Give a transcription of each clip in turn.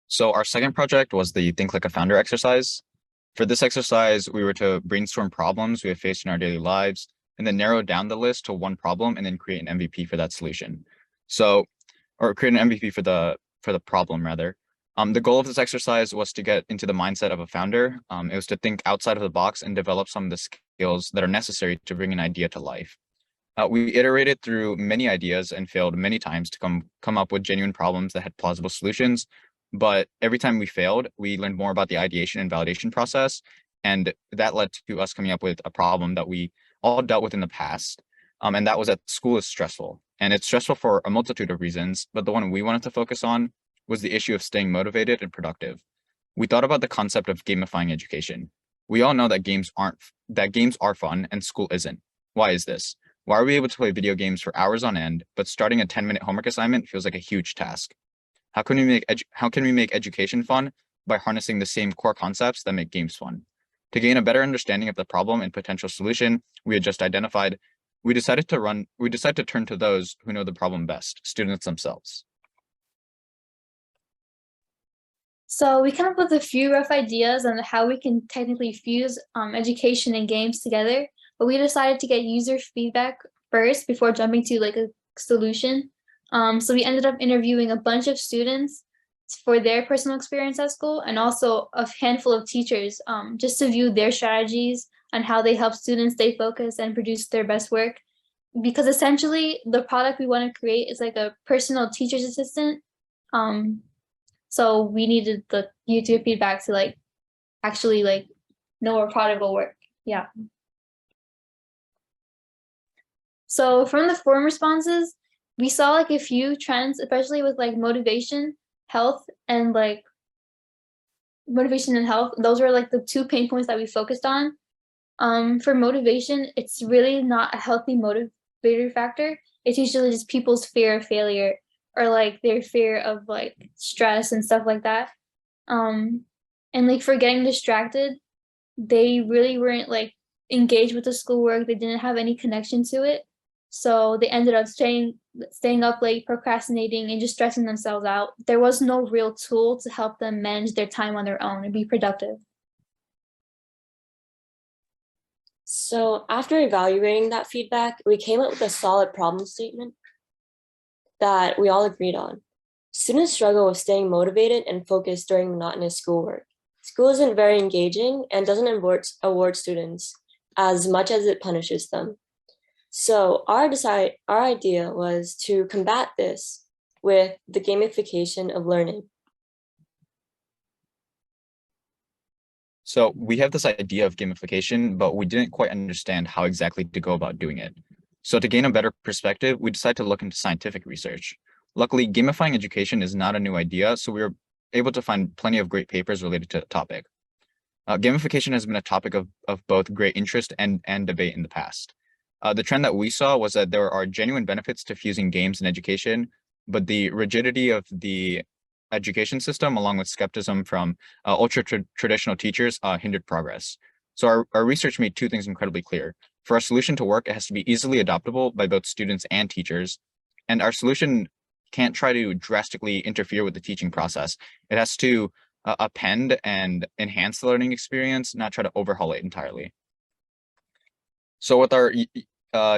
So our second project was the Think Like a Founder exercise. For this exercise, we were to brainstorm problems we have faced in our daily lives and then narrow down the list to one problem and then create an MVP for that solution. So, or create an MVP for the problem rather. The goal of this exercise was to get into the mindset of a founder. It was to think outside of the box and develop some of the skills that are necessary to bring an idea to life. We iterated through many ideas and failed many times to come up with genuine problems that had plausible solutions. But every time we failed, we learned more about the ideation and validation process. And that led to us coming up with a problem that we all dealt with in the past. And that was that school is stressful. And it's stressful for a multitude of reasons, but the one we wanted to focus on was the issue of staying motivated and productive. We thought about the concept of gamifying education. We all know that games are fun and school isn't. Why is this? Why are we able to play video games for hours on end, but starting a 10-minute homework assignment feels like a huge task? How can we make education fun by harnessing the same core concepts that make games fun? To gain a better understanding of the problem and potential solution we had just identified, we decided to turn to those who know the problem best, students themselves. So we came up with a few rough ideas on how we can technically fuse education and games together, but we decided to get user feedback first before jumping to like a solution. So we ended up interviewing a bunch of students for their personal experience at school and also a handful of teachers just to view their strategies on how they help students stay focused and produce their best work. Because essentially the product we want to create is like a personal teacher's assistant. So we needed the user feedback to like actually like know our product will work. Yeah. So from the forum responses, we saw like a few trends, especially with like motivation, health, and like motivation and health. Those were like the two pain points that we focused on. For motivation, it's really not a healthy motivator factor. It's usually just people's fear of failure or like their fear of like stress and stuff like that. And like for getting distracted, they really weren't like engaged with the schoolwork. They didn't have any connection to it. So they ended up staying up late, procrastinating, and just stressing themselves out. There was no real tool to help them manage their time on their own and be productive. So after evaluating that feedback, we came up with a solid problem statement that we all agreed on. Students struggle with staying motivated and focused during monotonous schoolwork. School isn't very engaging and doesn't award students as much as it punishes them. So our idea was to combat this with the gamification of learning. So we have this idea of gamification, but we didn't quite understand how exactly to go about doing it. So to gain a better perspective, we decided to look into scientific research. Luckily, gamifying education is not a new idea, so we were able to find plenty of great papers related to the topic. Gamification has been a topic of both great interest and debate in the past. The trend that we saw was that there are genuine benefits to fusing games and education, but the rigidity of the education system, along with skepticism from ultra-traditional teachers, hindered progress. So our research made two things incredibly clear. For our solution to work, it has to be easily adoptable by both students and teachers. And our solution can't try to drastically interfere with the teaching process. It has to append and enhance the learning experience, not try to overhaul it entirely. So with our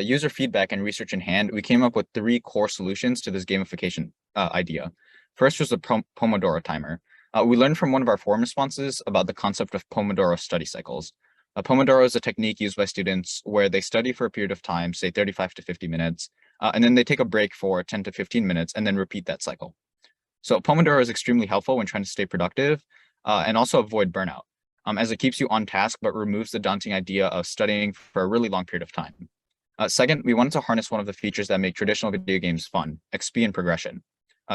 user feedback and research in hand, we came up with three core solutions to this gamification idea. First was the Pomodoro timer. We learned from one of our forum responses about the concept of Pomodoro study cycles. Pomodoro is a technique used by students where they study for a period of time, say 35 to 50 minutes, and then they take a break for 10 to 15 minutes and then repeat that cycle. So Pomodoro is extremely helpful when trying to stay productive and also avoid burnout, as it keeps you on task but removes the daunting idea of studying for a really long period of time. Second, we wanted to harness one of the features that make traditional video games fun, XP and progression.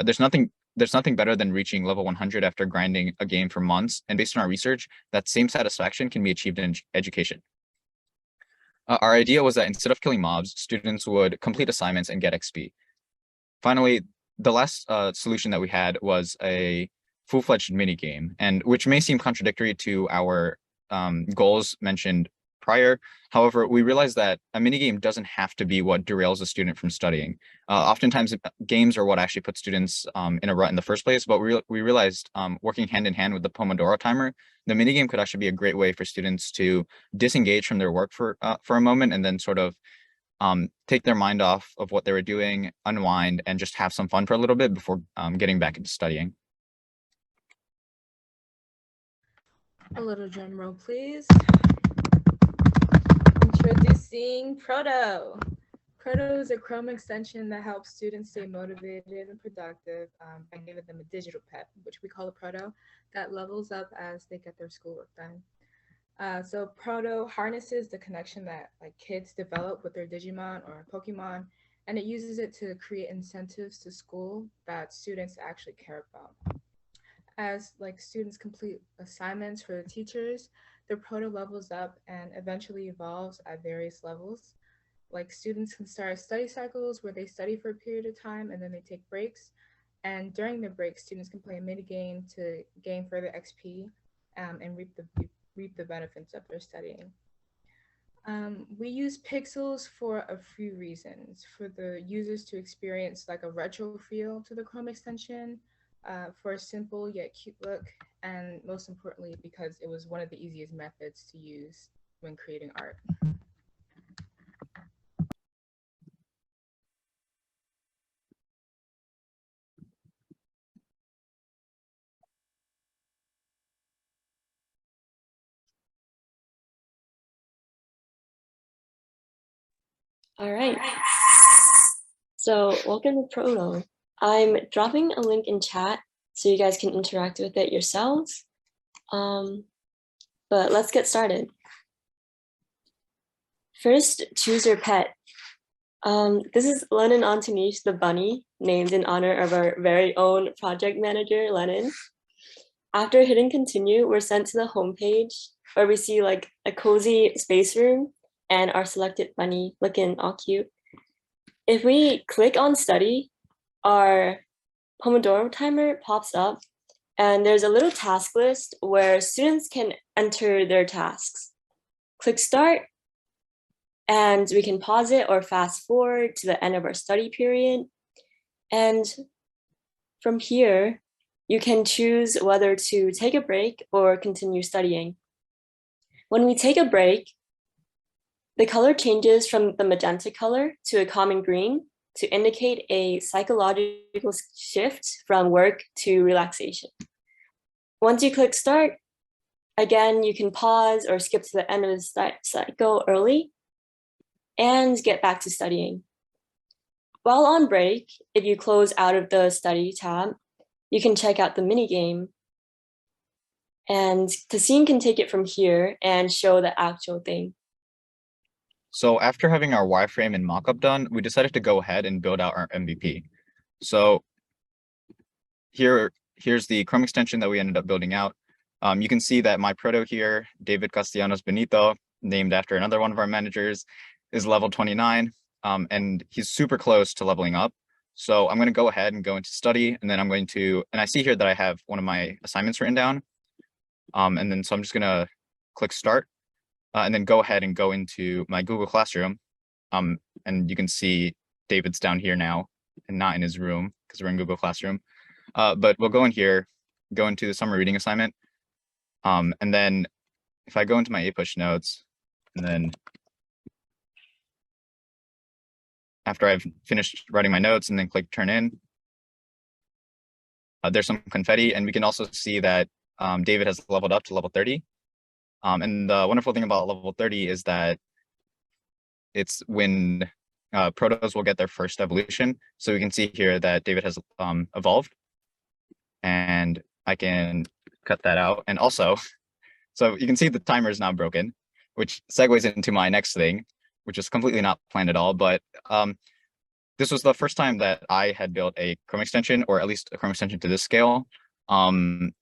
There's nothing better than reaching level 100 after grinding a game for months, and based on our research, that same satisfaction can be achieved in education. Our idea was that instead of killing mobs, students would complete assignments and get XP. Finally, the last solution that we had was a full-fledged mini game, and which may seem contradictory to our goals mentioned prior. However, we realized that a minigame doesn't have to be what derails a student from studying. Oftentimes, games are what actually put students in a rut in the first place, but we realized working hand in hand with the Pomodoro timer, the minigame could actually be a great way for students to disengage from their work for a moment and then sort of take their mind off of what they were doing, unwind, and just have some fun for a little bit before getting back into studying. A little drum roll, please. Introducing Prodo. Prodo is a Chrome extension that helps students stay motivated and productive by giving them a digital pep, which we call a Prodo, that levels up as they get their schoolwork done. So Prodo harnesses the connection that like kids develop with their Digimon or Pokemon, and it uses it to create incentives to school that students actually care about. As like students complete assignments for the teachers, the Proto levels up and eventually evolves at various levels. Like students can start study cycles where they study for a period of time and then they take breaks. And during the break, students can play a mini game to gain further XP and reap the benefits of their studying. We use pixels for a few reasons. For the users to experience like a retro feel to the Chrome extension, for a simple yet cute look, and most importantly, because it was one of the easiest methods to use when creating art. All right. So welcome to Prodo. I'm dropping a link in chat so you guys can interact with it yourselves. But let's get started. First, choose your pet. This is Lennon Antonish, the bunny, named in honor of our very own project manager, Lennon. After hitting continue, we're sent to the homepage where we see like a cozy space room and our selected bunny looking all cute. If we click on study, our Pomodoro timer pops up and there's a little task list where students can enter their tasks. Click start and we can pause it or fast forward to the end of our study period. And from here, you can choose whether to take a break or continue studying. When we take a break, the color changes from the magenta color to a common green to indicate a psychological shift from work to relaxation. Once you click start, again, you can pause or skip to the end of the cycle early and get back to studying. While on break, if you close out of the study tab, you can check out the mini game. And Tassine can take it from here and show the actual thing. So after having our wireframe and mockup done, we decided to go ahead and build out our MVP. So here's the Chrome extension that we ended up building out. You can see that my proto here, David Castellanos Benito, named after another one of our managers, is level 29, and he's super close to leveling up. So I'm going to go ahead and go into study, and then I'm going to, and I see here that I have one of my assignments written down. And then so I'm just going to click start. And then go ahead and go into my Google Classroom. And you can see David's down here now and not in his room because we're in Google Classroom. But we'll go in here, go into the summer reading assignment. And then if I go into my APUSH notes, and then after I've finished writing my notes and then click turn in, there's some confetti. And we can also see that David has leveled up to level 30. And the wonderful thing about level 30 is that it's when Protos will get their first evolution. So we can see here that David has evolved, and I can cut that out. And also, so you can see the timer is now broken, which segues into my next thing, which is completely not planned at all. But this was the first time that I had built a Chrome extension, or at least a Chrome extension to this scale. And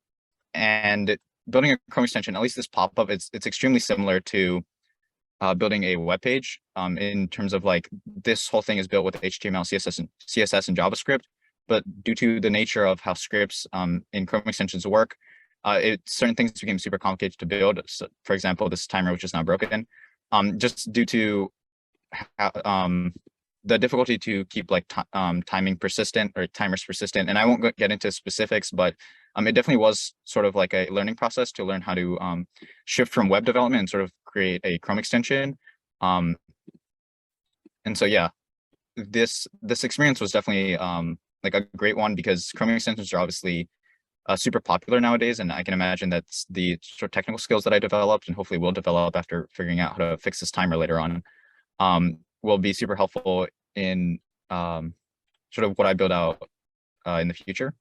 building a Chrome extension, at least this pop-up, it's extremely similar to building a web page in terms of like this whole thing is built with HTML, CSS, and JavaScript. But due to the nature of how scripts in Chrome extensions work, certain things became super complicated to build. So, for example, this timer, which is now broken. just due to the difficulty to keep like timing persistent or timers persistent. And I won't get into specifics, but it definitely was sort of like a learning process to learn how to shift from web development and sort of create a Chrome extension. And so yeah, this experience was definitely like a great one, because Chrome extensions are obviously super popular nowadays, and I can imagine that the sort of technical skills that I developed and hopefully will develop after figuring out how to fix this timer later on will be super helpful in sort of what I build out in the future.